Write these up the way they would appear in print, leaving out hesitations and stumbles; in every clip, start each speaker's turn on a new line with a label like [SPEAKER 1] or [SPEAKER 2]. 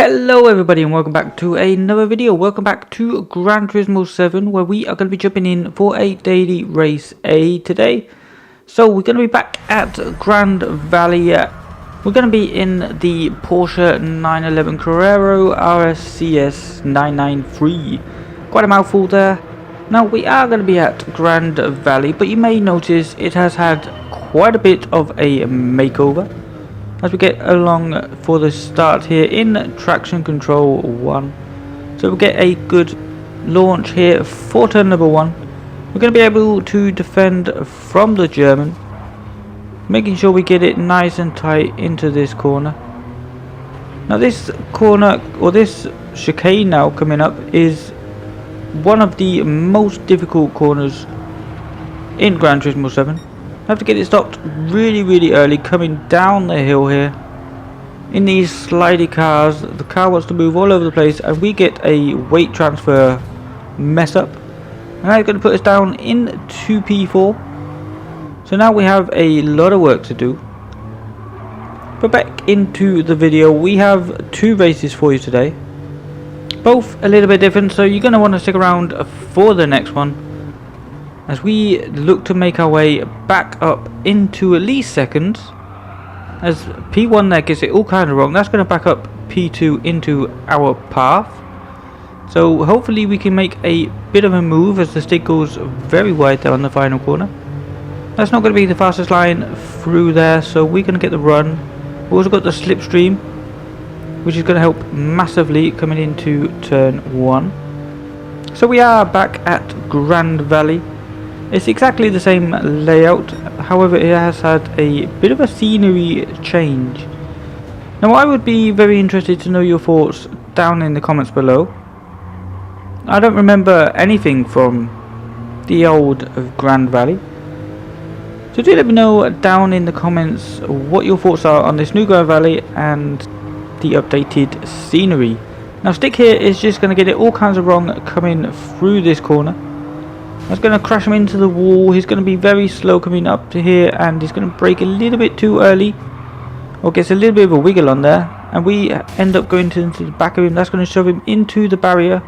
[SPEAKER 1] Hello everybody and welcome back to another video. Welcome back to Gran Turismo 7, where we are going to be jumping in for a daily race A today. So we're going to be back at Grand Valley. We're going to be in the Porsche 911 Carrera RSCS 993. Quite a mouthful there. Now we are going to be at Grand Valley, but you may notice it has had quite a bit of a makeover as we get along for the start here in traction control 1. So we'll get a good launch here for turn number 1. We're going to be able to defend from the German, making sure we get it nice and tight into this corner. Now this corner, or this chicane now coming up, is one of the most difficult corners in Gran Turismo 7. Have to get it stopped really early coming down the hill here. In these slidey cars, the car wants to move all over the place and we get a weight transfer mess up, and that's going to put us down into P4. So now we have a lot of work to do. But back into the video, we have two races for you today, both a little bit different, so you're going to want to stick around for the next one as we look to make our way back up into at least seconds, as P1 there gets it all kind of wrong. That's going to back up P2 into our path, so hopefully we can make a bit of a move as the stick goes very wide there on the final corner. That's not going to be the fastest line through there, so we're going to get the run. We've also got the slipstream, which is going to help massively coming into turn 1. So we are back at Grand Valley. It's exactly the same layout, however it has had a bit of a scenery change. Now I would be very interested to know your thoughts down in the comments below. I don't remember anything from the old Grand Valley, so do let me know down in the comments what your thoughts are on this new Grand Valley and the updated scenery. Now Stick here is just going to get it all kinds of wrong coming through this corner. That's going to crash him into the wall. He's going to be very slow coming up to here, and he's going to brake a little bit too early, or gets a little bit of a wiggle on there, and we end up going into the back of him. That's going to shove him into the barrier.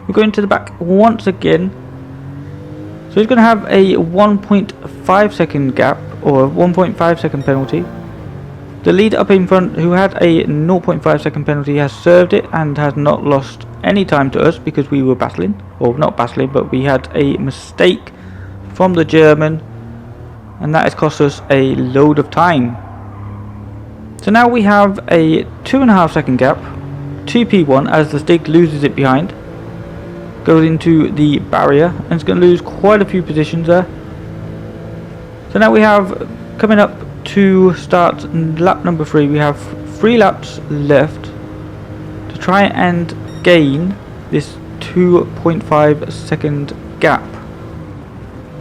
[SPEAKER 1] We're going to the back once again, so he's going to have a 1.5 second gap, or a 1.5 second penalty. The lead up in front, who had a 0.5 second penalty, has served it and has not lost any time to us because we were battling, or not battling, but we had a mistake from the German, and that has cost us a load of time. So now we have a 2.5 second gap to P1 as the stick loses it behind, goes into the barrier, and it's going to lose quite a few positions there. So now we have, coming up to start lap number 3, we have 3 laps left to try and gain this 2.5 second gap.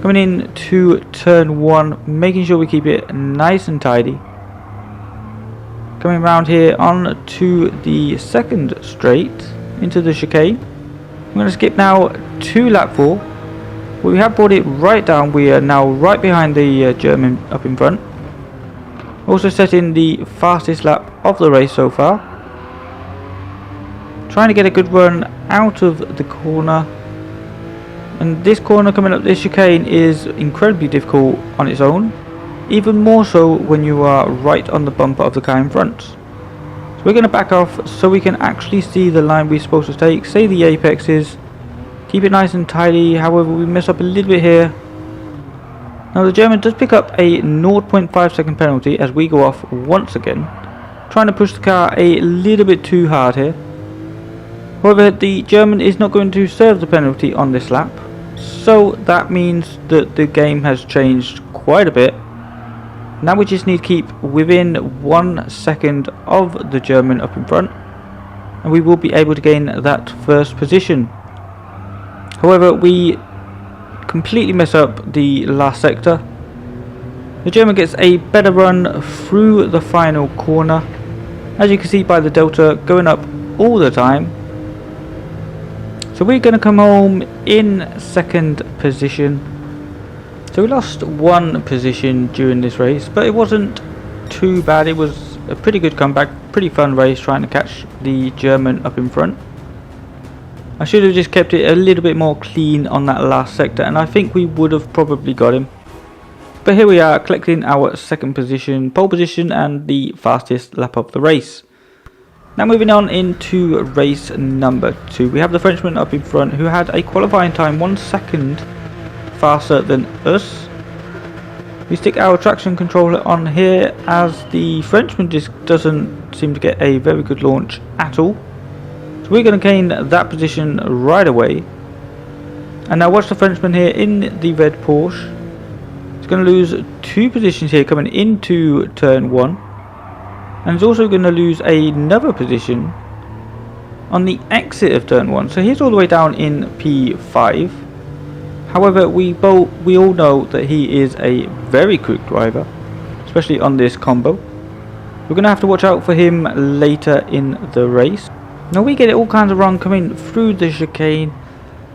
[SPEAKER 1] Coming in to turn 1, making sure we keep it nice and tidy. Coming around here on to the second straight into the chicane. I'm going to skip now to lap 4. We have brought it right down. We are now right behind the German up in front. Also setting the fastest lap of the race so far. Trying to get a good run out of the corner. And this corner coming up this chicane is incredibly difficult on its own. Even more so when you are right on the bumper of the car in front. So we're going to back off so we can actually see the line we're supposed to take. Say the apexes. Keep it nice and tidy. However, we mess up a little bit here. Now the German does pick up a 0.5 second penalty as we go off once again, trying to push the car a little bit too hard here. However, the German is not going to serve the penalty on this lap, so that means that the game has changed quite a bit. Now we just need to keep within 1 second of the German up in front, and we will be able to gain that first position. However, we completely mess up the last sector. The German gets a better run through the final corner, as you can see by the delta going up all the time. So we're going to come home in second position. So we lost 1 position during this race, but it wasn't too bad. It was a pretty good comeback, pretty fun race trying to catch the German up in front. I should have just kept it a little bit more clean on that last sector, and I think we would have probably got him. But here we are, collecting our second position, pole position, and the fastest lap of the race. Now moving on into race number 2, we have the Frenchman up in front who had a qualifying time 1 second faster than us. We stick our traction controller on here as the Frenchman just doesn't seem to get a very good launch at all. So we're going to gain that position right away. And now watch the Frenchman here in the red Porsche. He's going to lose 2 positions here coming into turn 1. And he's also going to lose another position on the exit of turn 1. So he's all the way down in P5. However, we all know that he is a very quick driver, especially on this combo. We're going to have to watch out for him later in the race. Now we get it all kinds of wrong coming through the chicane.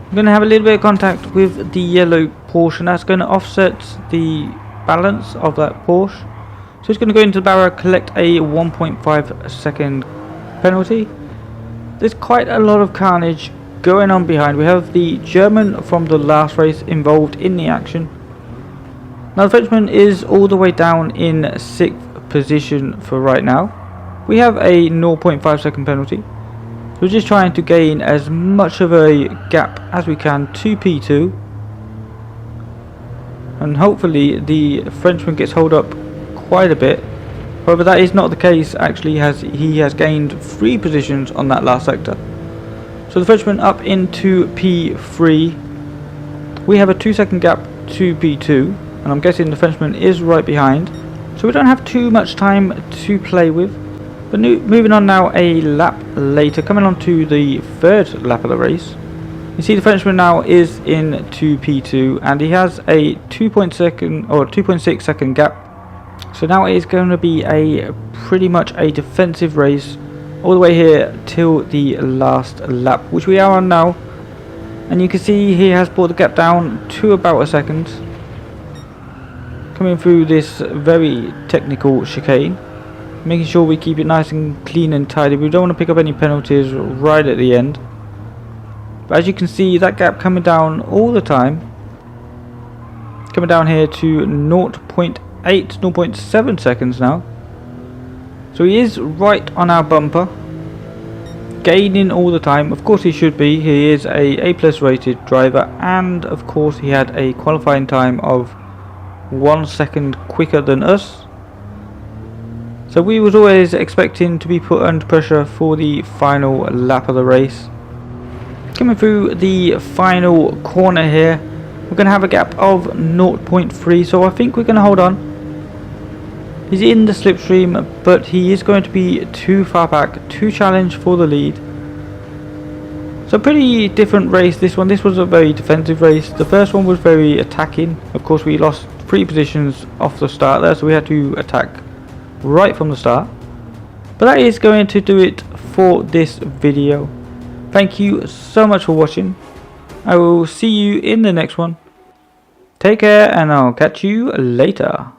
[SPEAKER 1] We're going to have a little bit of contact with the yellow Porsche, and that's going to offset the balance of that Porsche. So it's going to go into the barrier, collect a 1.5 second penalty. There's quite a lot of carnage going on behind. We have the German from the last race involved in the action. Now the Frenchman is all the way down in 6th position for right now. We have a 0.5 second penalty. We're just trying to gain as much of a gap as we can to P2. And hopefully the Frenchman gets hold up quite a bit. However, that is not the case. Actually, he has gained 3 positions on that last sector. So the Frenchman up into P3. We have a 2 second gap to P2, and I'm guessing the Frenchman is right behind. So we don't have too much time to play with. But moving on now a lap later, coming on to the 3rd lap of the race. You see the Frenchman now is into P2, and he has a 2.6 second gap. So now it is going to be a pretty much a defensive race all the way here till the last lap, which we are on now. And you can see he has brought the gap down to about a second, coming through this very technical chicane, making sure we keep it nice and clean and tidy. We don't want to pick up any penalties right at the end. But as you can see, that gap coming down all the time, coming down here to 0.8, 0.7 seconds now. So he is right on our bumper, gaining all the time. Of course he should be. He is a A+ rated driver, and of course he had a qualifying time of 1 second quicker than us. So we was always expecting to be put under pressure for the final lap of the race. Coming through the final corner here, we're going to have a gap of 0.3, so I think we're going to hold on. He's in the slipstream, but he is going to be too far back to challenge for the lead. So pretty different race this one. This was a very defensive race. The first one was very attacking. Of course we lost 3 positions off the start there, so we had to attack right from the start. But that is going to do it for this video. Thank you so much for watching. I will see you in the next one. Take care, and I'll catch you later.